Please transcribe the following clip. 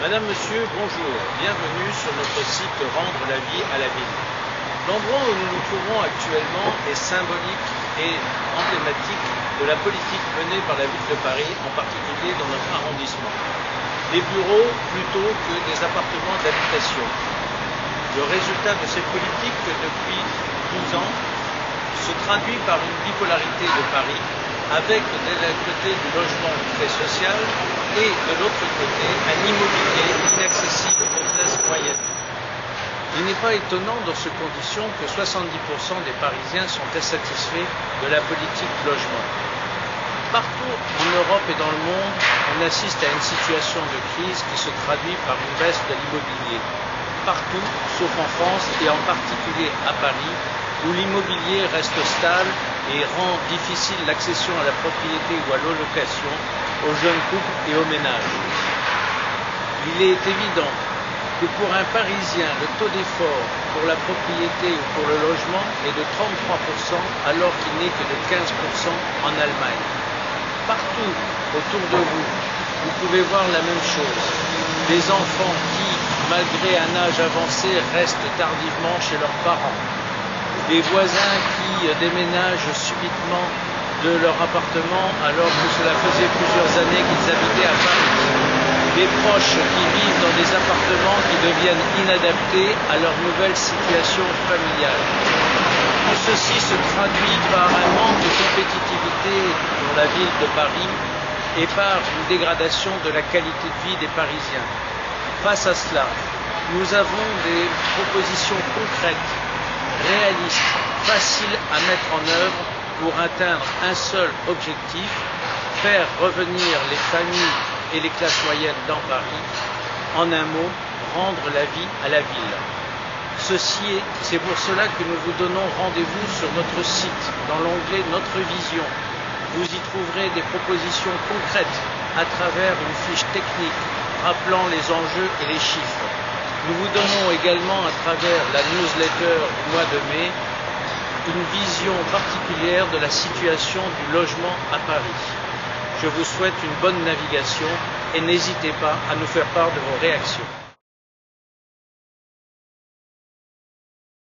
Madame, Monsieur, bonjour. Bienvenue sur notre site Rendre la vie à la ville. L'endroit où nous nous trouvons actuellement est symbolique et emblématique de la politique menée par la ville de Paris, en particulier dans notre arrondissement. Des bureaux plutôt que des appartements d'habitation. Le résultat de cette politique, depuis 12 ans, se traduit par une bipolarité de Paris, avec d'un côté du logement très social et de l'autre côté un immobilier inaccessible aux classes moyennes. Il n'est pas étonnant dans ces conditions que 70% des Parisiens sont insatisfaits de la politique de logement. Partout en Europe et dans le monde, on assiste à une situation de crise qui se traduit par une baisse de l'immobilier. Partout, sauf en France et en particulier à Paris, où l'immobilier reste stable et rend difficile l'accession à la propriété ou à l'allocation aux jeunes couples et aux ménages. Il est évident que pour un Parisien, le taux d'effort pour la propriété ou pour le logement est de 33%, alors qu'il n'est que de 15% en Allemagne. Partout autour de vous, vous pouvez voir la même chose. Des enfants qui, malgré un âge avancé, restent tardivement chez leurs parents. Des voisins qui déménagent subitement de leur appartement alors que cela faisait plusieurs années qu'ils habitaient à Paris. Des proches qui vivent dans des appartements qui deviennent inadaptés à leur nouvelle situation familiale. Tout ceci se traduit par un manque de compétitivité dans la ville de Paris et par une dégradation de la qualité de vie des Parisiens. Face à cela, nous avons des propositions concrètes, réalistes, faciles à mettre en œuvre pour atteindre un seul objectif, faire revenir les familles et les classes moyennes dans Paris. En un mot, rendre la vie à la ville. C'est pour cela que nous vous donnons rendez-vous sur notre site, dans l'onglet Notre Vision. Vous y trouverez des propositions concrètes à travers une fiche technique rappelant les enjeux et les chiffres. Nous vous donnons également à travers la newsletter du mois de mai une vision particulière de la situation du logement à Paris. Je vous souhaite une bonne navigation et n'hésitez pas à nous faire part de vos réactions.